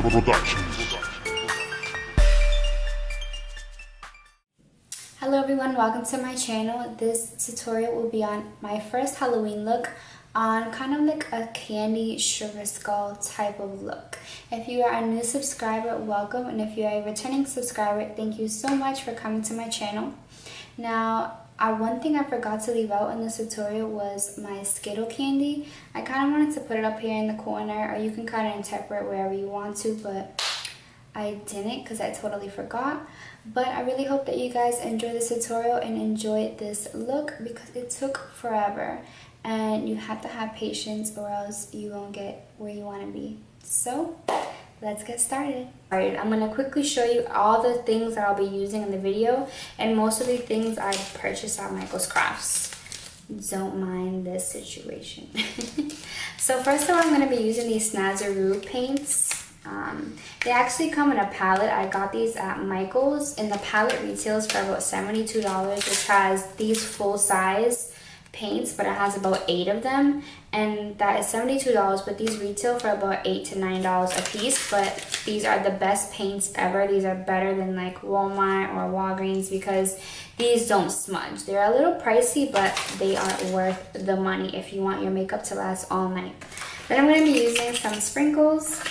Hello everyone, welcome to my channel. This tutorial will be on my first Halloween look on kind of like a candy sugar skull type of look. If you are a new subscriber, welcome, and if you are a returning subscriber, thank you so much for coming to my channel. Now, one thing I forgot to leave out in this tutorial was my Skittle candy. I kind of wanted to put it up here in the corner, or you can kind of interpret wherever you want to, but I didn't because I totally forgot. But I really hope that you guys enjoy this tutorial and enjoy this look because it took forever and you have to have patience or else you won't get where you want to be. So let's get started. Alright, I'm going to quickly show you all the things that I'll be using in the video, and most of the things I purchased at Michael's Crafts. Don't mind this situation. So first of all, I'm going to be using these SNAZAROO paints. They actually come in a palette. I got these at Michael's, and the palette retails for about $72, which has these full size paints, but it has about 8 of them, and that is $72, but these retail for about $8 to $9 a piece. But these are the best paints ever. These are better than like Walmart or Walgreens because these don't smudge. They're a little pricey, but they are worth the money if you want your makeup to last all night. Then I'm going to be using some sprinkles.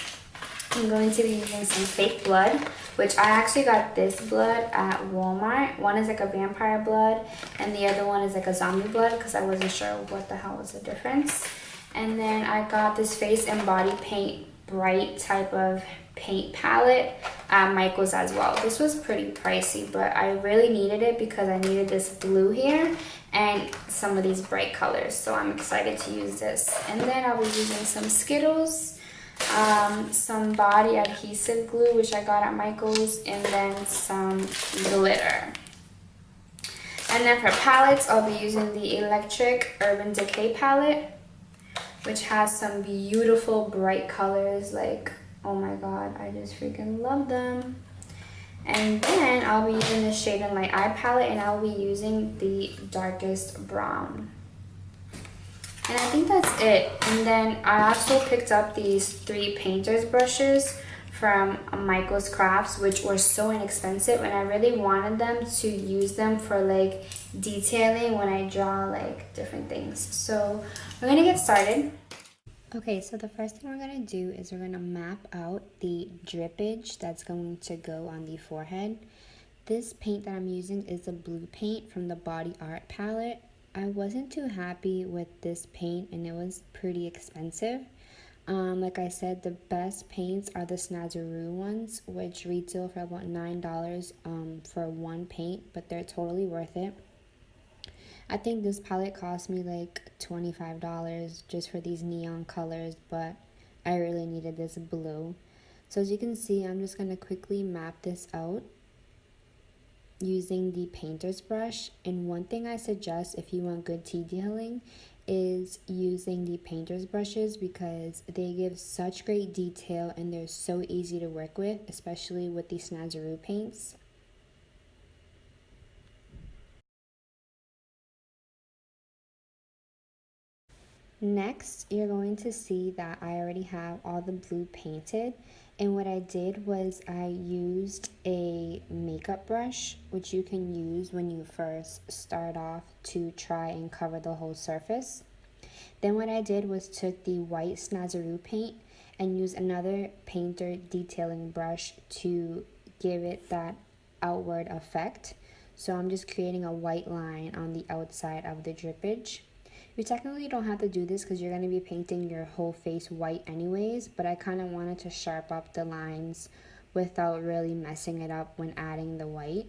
I'm going to be using some fake blood, which I actually got this blood at Walmart. One is like a vampire blood and the other one is like a zombie blood because I wasn't sure what the hell was the difference. And then I got this face and body paint bright type of paint palette at Michael's as well. This was pretty pricey, but I really needed it because I needed this blue here and some of these bright colors. So I'm excited to use this. And then I'll be using some Skittles, some body adhesive glue, which I got at Michael's, and then some glitter. And then for palettes, I'll be using the Electric Urban Decay palette, which has some beautiful bright colors. Like, oh my god, I just freaking love them. And then I'll be using the Shade and Light Eye palette, and I'll be using the darkest brown. And I think that's it. And then I also picked up these 3 painter's brushes from Michael's Crafts, which were so inexpensive, and I really wanted them to use them for like detailing when I draw like different things. So we're gonna get started. Okay, so the first thing we're gonna do is we're gonna map out the drippage that's going to go on the forehead. This paint that I'm using is the blue paint from the Body Art palette. I wasn't too happy with this paint and it was pretty expensive. Like I said, the best paints are the SNAZAROO ones, which retail for about $9 for one paint, but they're totally worth it. I think this palette cost me like $25 just for these neon colors, but I really needed this blue. So as you can see, I'm just going to quickly map this out using the painter's brush. And one thing I suggest if you want good detailing is using the painter's brushes because they give such great detail and they're so easy to work with, especially with the SNAZAROO paints. Next, you're going to see that I already have all the blue painted, and what I did was I used a makeup brush, which you can use when you first start off to try and cover the whole surface. Then what I did was took the white SNAZAROO paint and used another painter detailing brush to give it that outward effect. So I'm just creating a white line on the outside of the drippage. You technically don't have to do this because you're going to be painting your whole face white anyways, but I kind of wanted to sharp up the lines without really messing it up when adding the white.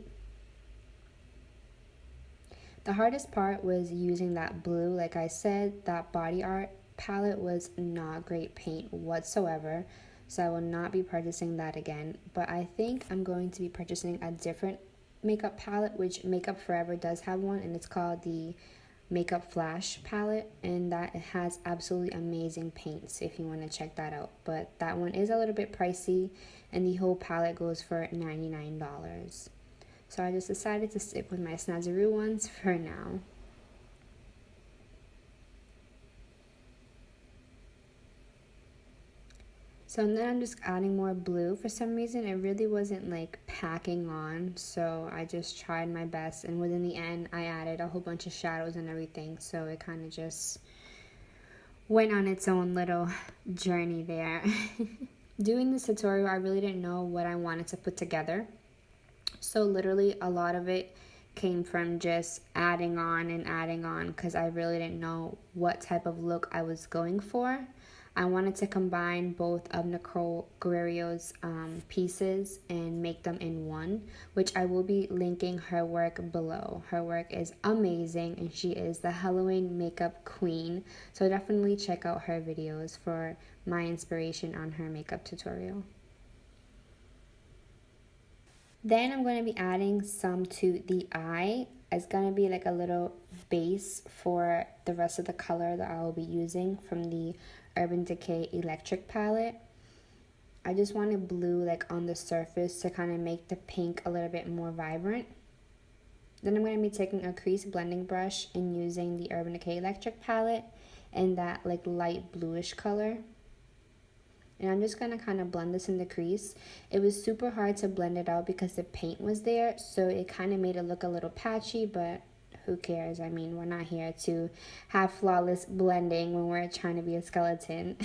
The hardest part was using that blue. Like I said, that Body Art palette was not great paint whatsoever, so I will not be purchasing that again. But I think I'm going to be purchasing a different makeup palette, which Makeup Forever does have one, and it's called the Makeup Flash palette, and that has absolutely amazing paints if you want to check that out. But that one is a little bit pricey, and the whole palette goes for $99. So I just decided to stick with my SNAZAROO ones for now. So then I'm just adding more blue. For some reason, it really wasn't like packing on, so I just tried my best, and within the end, I added a whole bunch of shadows and everything, so it kind of just went on its own little journey there. Doing this tutorial, I really didn't know what I wanted to put together, so literally a lot of it came from just adding on because I really didn't know what type of look I was going for. I wanted to combine both of Nicole Guerriero's pieces and make them in one, which I will be linking her work below. Her work is amazing and she is the Halloween makeup queen, so definitely check out her videos for my inspiration on her makeup tutorial. Then I'm going to be adding some to the eye. It's going to be like a little base for the rest of the color that I will be using from the Urban Decay Electric palette. I just wanted blue like on the surface to kind of make the pink a little bit more vibrant. Then I'm going to be taking a crease blending brush and using the Urban Decay Electric palette in that like light bluish color. And I'm just going to kind of blend this in the crease. It was super hard to blend it out because the paint was there, so it kind of made it look a little patchy, but who cares? I mean, we're not here to have flawless blending when we're trying to be a skeleton.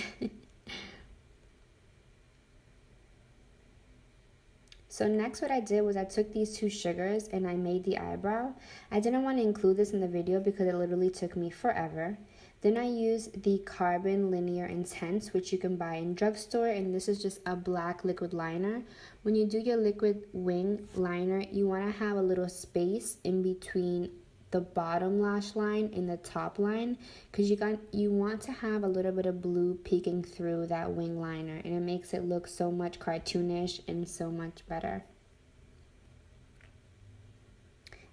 So next what I did was I took these two sugars and I made the eyebrow. I didn't want to include this in the video because it literally took me forever. Then I used the Carbon Linear Intense, which you can buy in drugstore, and this is just a black liquid liner. When you do your liquid wing liner, you want to have a little space in between the bottom lash line and the top line, because you want to have a little bit of blue peeking through that wing liner, and it makes it look so much cartoonish and so much better.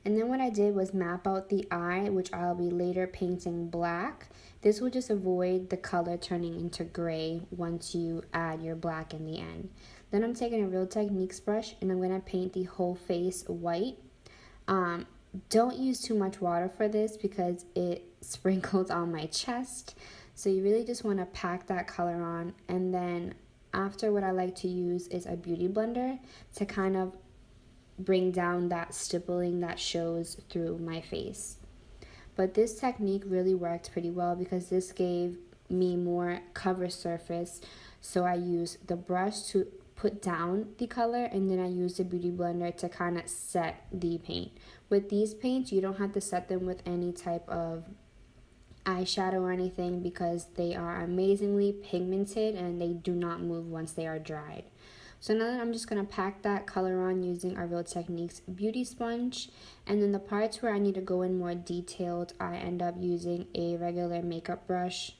And then what I did was map out the eye, which I'll be later painting black. This will just avoid the color turning into gray once you add your black in the end. Then I'm taking a Real Techniques brush and I'm going to paint the whole face white. Don't use too much water for this because it sprinkles on my chest. So you really just want to pack that color on. And then after, what I like to use is a beauty blender to kind of bring down that stippling that shows through my face. But this technique really worked pretty well because this gave me more cover surface. So I used the brush to put down the color, and then I used the beauty blender to kind of set the paint. With these paints, you don't have to set them with any type of eyeshadow or anything because they are amazingly pigmented and they do not move once they are dried. So now I'm just going to pack that color on using our Real Techniques beauty sponge, and then the parts where I need to go in more detailed, I end up using a regular makeup brush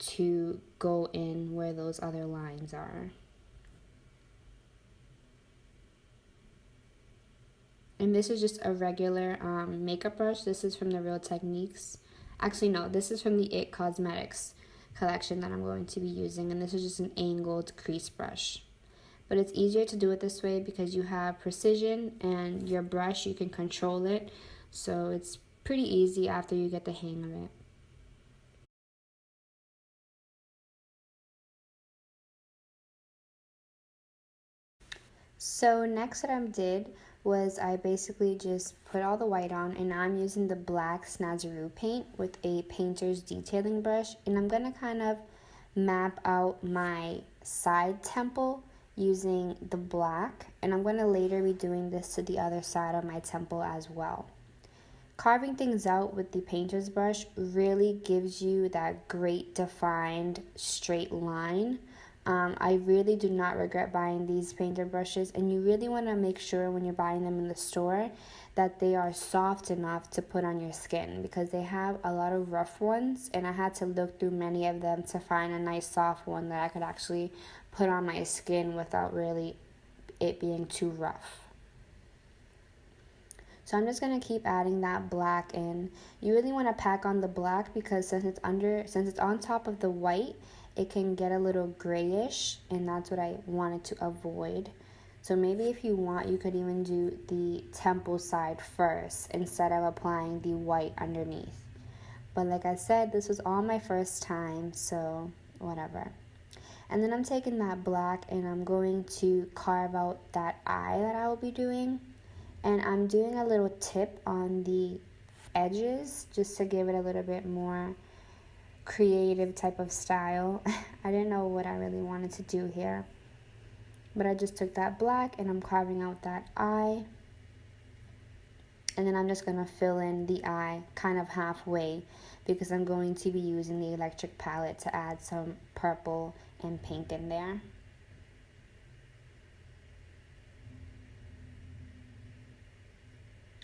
to go in where those other lines are. And this is just a regular makeup brush. This is from the Real Techniques. Actually, no, this is from the It Cosmetics collection that I'm going to be using, and this is just an angled crease brush. But it's easier to do it this way because you have precision and your brush, you can control it. So it's pretty easy after you get the hang of it. So next what I did was I basically just put all the white on, and now I'm using the black SNAZAROO paint with a painter's detailing brush, and I'm going to kind of map out my side temple using the black, and I'm going to later be doing this to the other side of my temple as well. Carving things out with the painter's brush really gives you that great defined straight line. I really do not regret buying these painter brushes, and you really want to make sure when you're buying them in the store that they are soft enough to put on your skin, because they have a lot of rough ones, and I had to look through many of them to find a nice soft one that I could actually put on my skin without really it being too rough. So I'm just going to keep adding that black in. You really want to pack on the black because since it's on top of the white, it can get a little grayish, and that's what I wanted to avoid. So maybe if you want, you could even do the temple side first instead of applying the white underneath. But like I said, this was all my first time, so whatever. And then I'm taking that black and I'm going to carve out that eye that I will be doing. And I'm doing a little tip on the edges just to give it a little bit more creative type of style. I didn't know what I really wanted to do here, but I just took that black and I'm carving out that eye. And then I'm just going to fill in the eye kind of halfway because I'm going to be using the electric palette to add some purple and pink in there.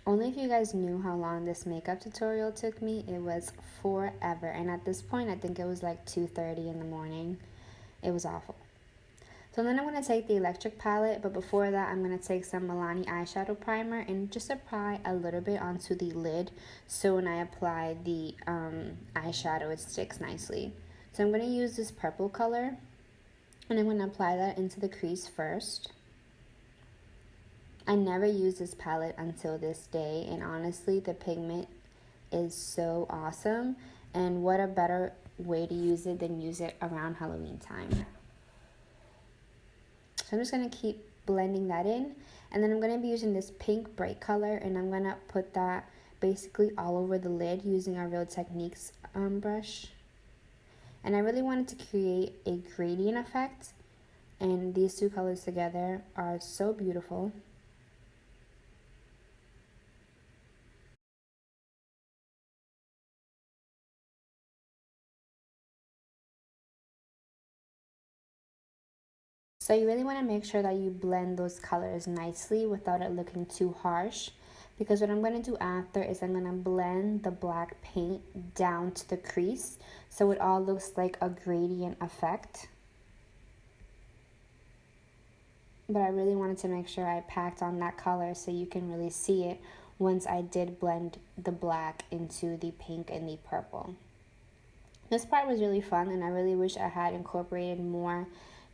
Only if you guys knew how long this makeup tutorial took me, it was forever. And at this point, I think it was like 2:30 in the morning. It was awful. So then I'm going to take the electric palette, but before that I'm going to take some Milani eyeshadow primer and just apply a little bit onto the lid so when I apply the eyeshadow it sticks nicely. So I'm going to use this purple color and I'm going to apply that into the crease first. I never used this palette until this day, and honestly the pigment is so awesome, and what a better way to use it than use it around Halloween time. So I'm just going to keep blending that in, and then I'm going to be using this pink bright color and I'm going to put that basically all over the lid using our Real Techniques brush. And I really wanted to create a gradient effect, and these two colors together are so beautiful. So you really want to make sure that you blend those colors nicely without it looking too harsh, because what I'm going to do after is I'm going to blend the black paint down to the crease so it all looks like a gradient effect. But I really wanted to make sure I packed on that color so you can really see it once I did blend the black into the pink and the purple. This part was really fun, and I really wish I had incorporated more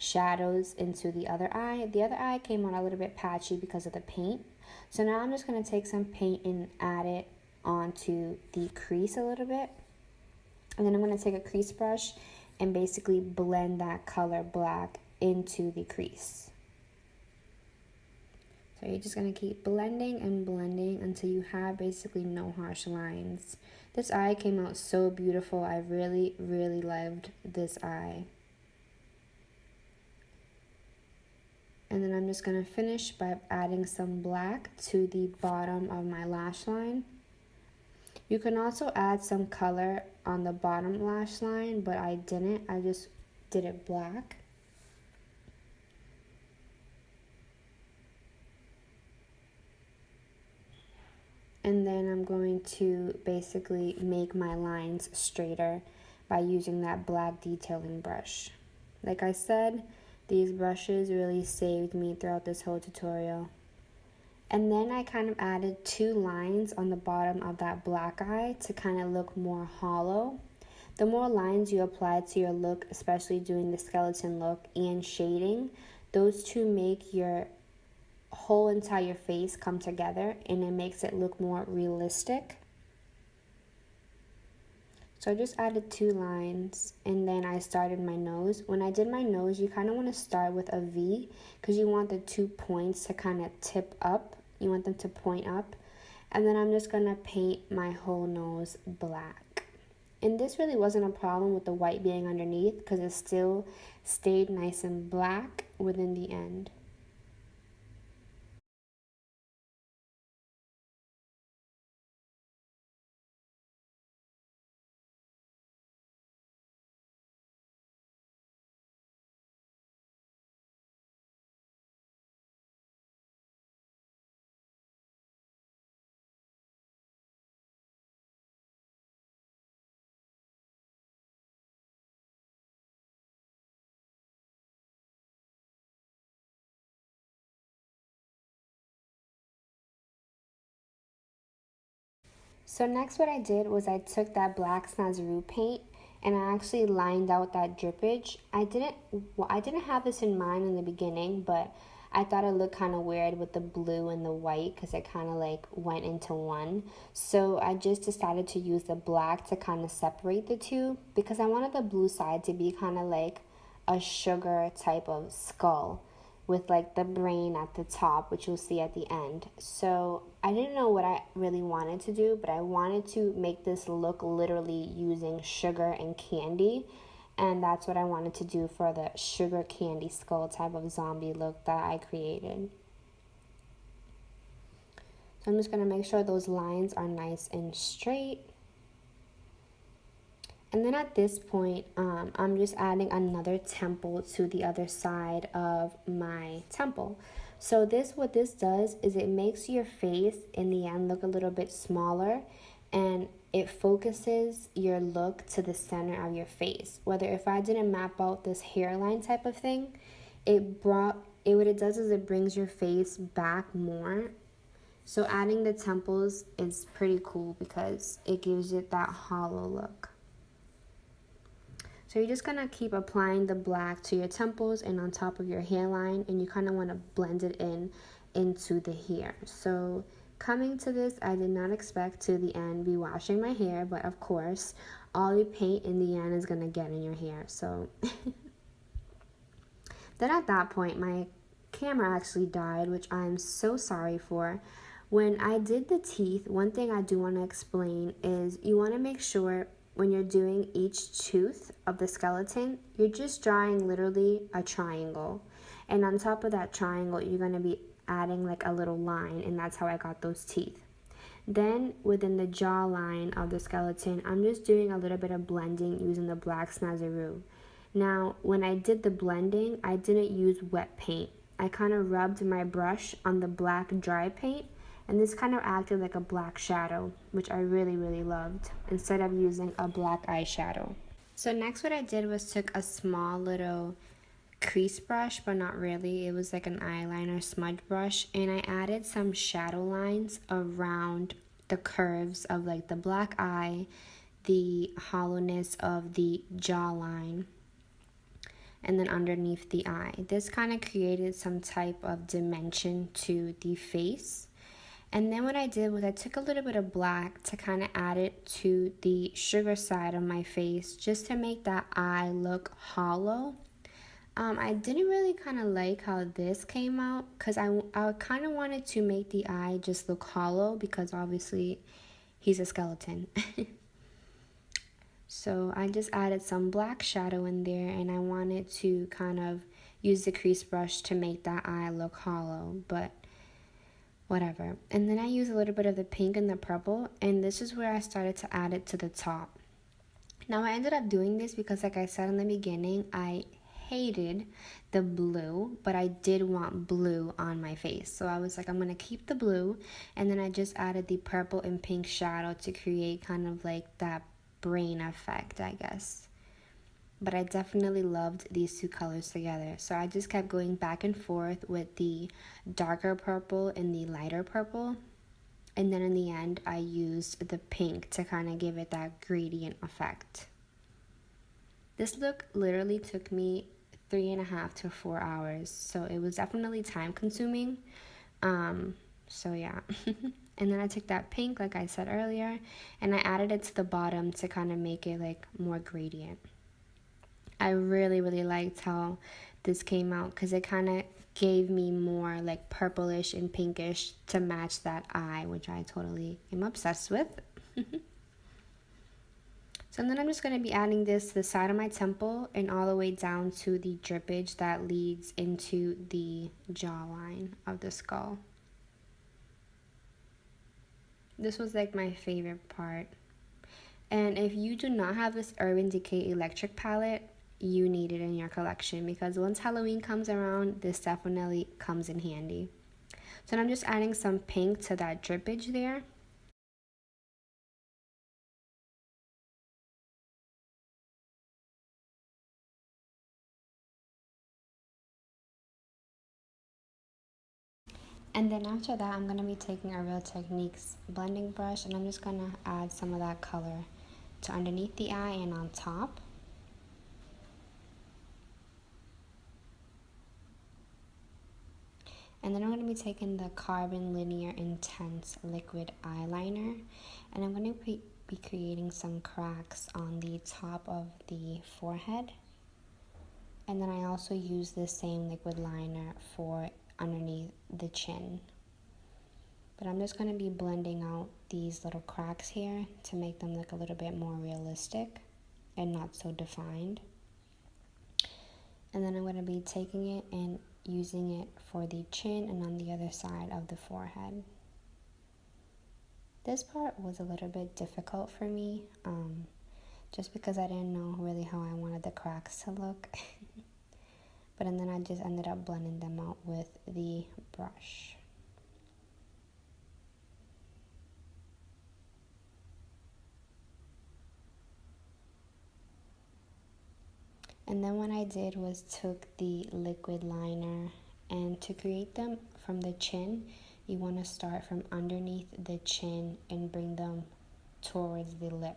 shadows into the other eye. The other eye came out a little bit patchy because of the paint. So now I'm just going to take some paint and add it onto the crease a little bit. And then I'm going to take a crease brush and basically blend that color black into the crease. So you're just going to keep blending and blending until you have basically no harsh lines. This eye came out so beautiful. I really, really loved this eye. And then I'm just going to finish by adding some black to the bottom of my lash line. You can also add some color on the bottom lash line, but I didn't. I just did it black. And then I'm going to basically make my lines straighter by using that black detailing brush. Like I said, these brushes really saved me throughout this whole tutorial. And then I kind of added 2 lines on the bottom of that black eye to kind of look more hollow. The more lines you apply to your look, especially doing the skeleton look and shading, those two make your whole entire face come together and it makes it look more realistic. So I just added 2 lines and then I started my nose. When I did my nose, you kind of want to start with a V because you want the 2 points to kind of tip up. You want them to point up. And then I'm just going to paint my whole nose black. And this really wasn't a problem with the white being underneath because it still stayed nice and black within the end. So next what I did was I took that black SNAZAROO paint and I actually lined out that drippage. I didn't have this in mind in the beginning, but I thought it looked kind of weird with the blue and the white because it kind of like went into one. So I just decided to use the black to kind of separate the two because I wanted the blue side to be kind of like a sugar type of skull with like the brain at the top, which you'll see at the end. So I didn't know what I really wanted to do, but I wanted to make this look literally using sugar and candy. And that's what I wanted to do for the sugar candy skull type of zombie look that I created. So I'm just going to make sure those lines are nice and straight. And then at this point, I'm just adding another temple to the other side of my temple. So what this does is it makes your face in the end look a little bit smaller, and it focuses your look to the center of your face. Whether if I didn't map out this hairline type of thing, what it does is it brings your face back more. So adding the temples is pretty cool because it gives it that hollow look. So you're just going to keep applying the black to your temples and on top of your hairline, and you kind of want to blend it into the hair. So coming to this, I did not expect to the end be washing my hair, but of course, all you paint in the end is going to get in your hair. So then at that point, my camera actually died, which I'm so sorry for. When I did the teeth, one thing I do want to explain is you want to make sure when you're doing each tooth of the skeleton, you're just drawing literally a triangle. And on top of that triangle, you're going to be adding like a little line, and that's how I got those teeth. Then within the jawline of the skeleton, I'm just doing a little bit of blending using the black SNAZAROO. Now, when I did the blending, I didn't use wet paint. I kind of rubbed my brush on the black dry paint, and this kind of acted like a black shadow, which I really, really loved, instead of using a black eyeshadow. So next what I did was took a small little crease brush, but not really. It was like an eyeliner smudge brush, and I added some shadow lines around the curves of like the black eye, the hollowness of the jawline, and then underneath the eye. This kind of created some type of dimension to the face. And then what I did was I took a little bit of black to kind of add it to the sugar side of my face, just to make that eye look hollow. I didn't really kind of like how this came out, because I kind of wanted to make the eye just look hollow, because obviously he's a skeleton. So I just added some black shadow in there, and I wanted to kind of use the crease brush to make that eye look hollow, but whatever. And then I used a little bit of the pink and the purple, and this is where I started to add it to the top. Now I ended up doing this because, like I said in the beginning, I hated the blue, but I did want blue on my face. So I was like, I'm going to keep the blue, and then I just added the purple and pink shadow to create kind of like that brain effect, I guess. But I definitely loved these two colors together. So I just kept going back and forth with the darker purple and the lighter purple. And then in the end, I used the pink to kind of give it that gradient effect. This look literally took me 3.5 to 4 hours. So it was definitely time consuming. So yeah. And then I took that pink, like I said earlier, and I added it to the bottom to kind of make it like more gradient. I really, really liked how this came out, because it kind of gave me more like purplish and pinkish to match that eye, which I totally am obsessed with. So then I'm just going to be adding this to the side of my temple and all the way down to the drippage that leads into the jawline of the skull. This was like my favorite part. And if you do not have this Urban Decay electric palette, you need it in your collection, because once Halloween comes around, this definitely comes in handy. So I'm just adding some pink to that drippage there. And then after that, I'm going to be taking a Real Techniques blending brush, and I'm just going to add some of that color to underneath the eye and on top. And then I'm going to be taking the Carbon Linear Intense Liquid Eyeliner, and I'm going to be creating some cracks on the top of the forehead. And then I also use the same liquid liner for underneath the chin. But I'm just going to be blending out these little cracks here to make them look a little bit more realistic and not so defined. And then I'm going to be taking it and using it for the chin and on the other side of the forehead. This part was a little bit difficult for me, just because I didn't know really how I wanted the cracks to look. But and then I just ended up blending them out with the brush. And then what I did was took the liquid liner, and to create them from the chin, you want to start from underneath the chin and bring them towards the lip.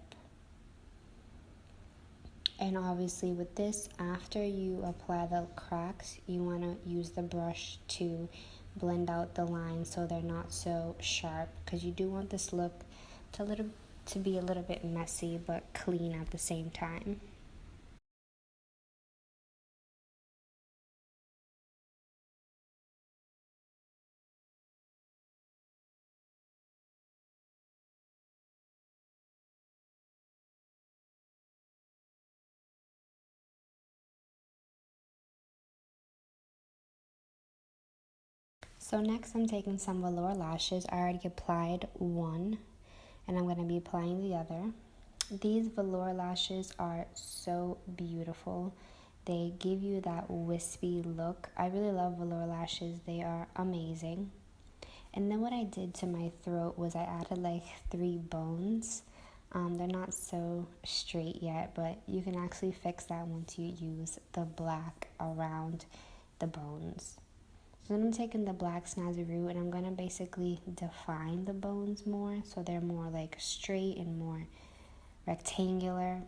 And obviously with this, after you apply the cracks, you want to use the brush to blend out the lines so they're not so sharp, because you do want this look to be a little bit messy but clean at the same time. So next I'm taking some velour lashes. I already applied one, and I'm going to be applying the other. These velour lashes are so beautiful. They give you that wispy look. I really love velour lashes. They are amazing. And then what I did to my throat was I added like 3 bones. They're not so straight yet, but you can actually fix that once you use the black around the bones. So then I'm taking the black SNAZAROO and I'm going to basically define the bones more so they're more like straight and more rectangular.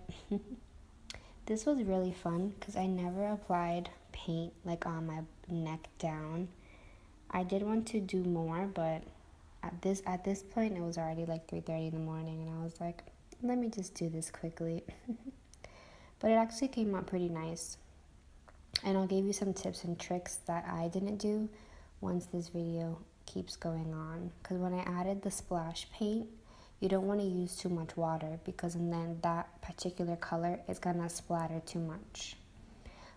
This was really fun because I never applied paint like on my neck down. I did want to do more, but at this point it was already like 3:30 in the morning, and I was like, let me just do this quickly. But it actually came out pretty nice. And I'll give you some tips and tricks that I didn't do once this video keeps going on. Because when I added the splash paint, you don't want to use too much water, because then that particular color is going to splatter too much.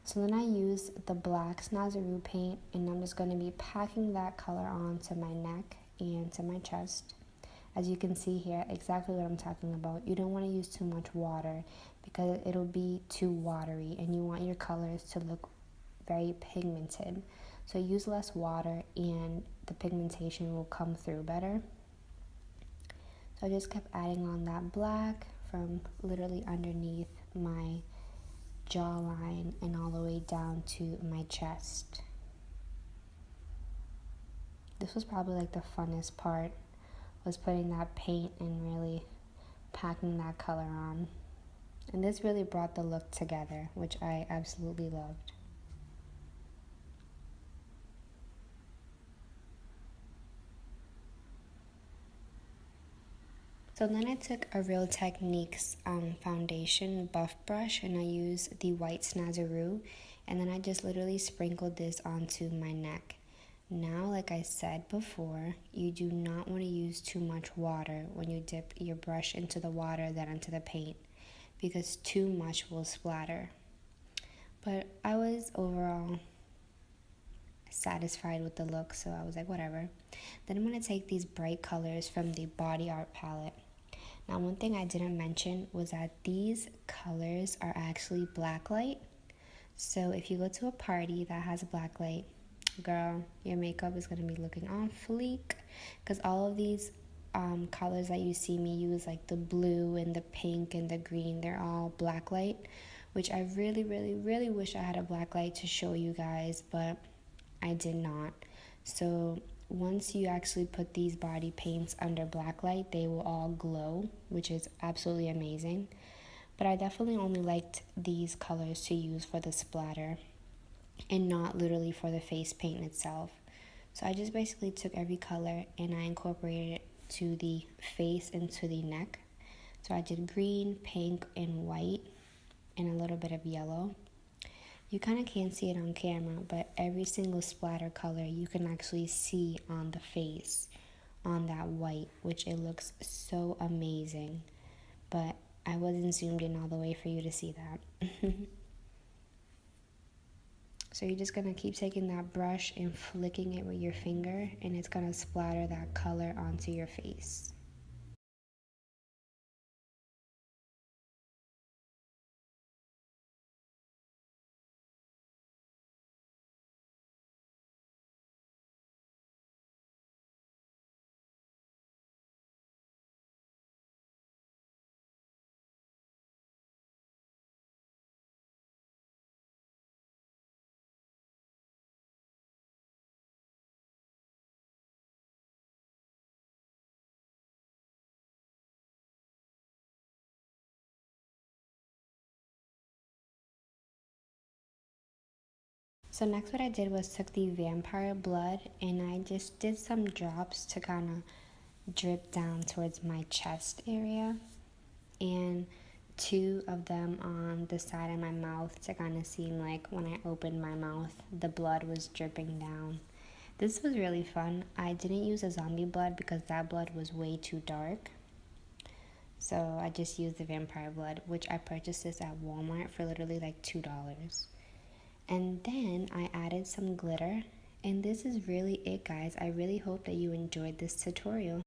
So then I use the black SNAZAROO paint, and I'm just going to be packing that color onto my neck and to my chest. As you can see here, exactly what I'm talking about. You don't want to use too much water because it'll be too watery, and you want your colors to look very pigmented. So use less water and the pigmentation will come through better. So I just kept adding on that black from literally underneath my jawline and all the way down to my chest. This was probably like the funnest part, was putting that paint and really packing that color on. And this really brought the look together, which I absolutely loved. So then I took a Real Techniques foundation buff brush, and I used the white SNAZAROO, and then I just literally sprinkled this onto my neck. Now, like I said before, you do not want to use too much water when you dip your brush into the water then into the paint, because too much will splatter. But I was overall satisfied with the look, so I was like, whatever. Then I'm going to take these bright colors from the Body Art palette. Now, one thing I didn't mention was that these colors are actually blacklight. So if you go to a party that has a blacklight, girl, your makeup is going to be looking on fleek, because all of these colors that you see me use, like the blue and the pink and the green, they're all blacklight, which I really, really, really wish I had a blacklight to show you guys, but I did not. So once you actually put these body paints under blacklight, they will all glow, which is absolutely amazing. But I definitely only liked these colors to use for the splatter and not literally for the face paint itself. So I just basically took every color and I incorporated it to the face and to the neck. So I did green, pink, and white, and a little bit of yellow. You kind of can't see it on camera, but every single splatter color you can actually see on the face, on that white, which it looks so amazing. But I wasn't zoomed in all the way for you to see that. So you're just gonna keep taking that brush and flicking it with your finger, and it's gonna splatter that color onto your face. So next what I did was took the vampire blood and I just did some drops to kind of drip down towards my chest area, and 2 of them on the side of my mouth to kind of seem like when I opened my mouth the blood was dripping down. This was really fun. I didn't use a zombie blood because that blood was way too dark. So I just used the vampire blood, which I purchased this at Walmart for literally like $2. And then I added some glitter, and this is really it, guys. I really hope that you enjoyed this tutorial.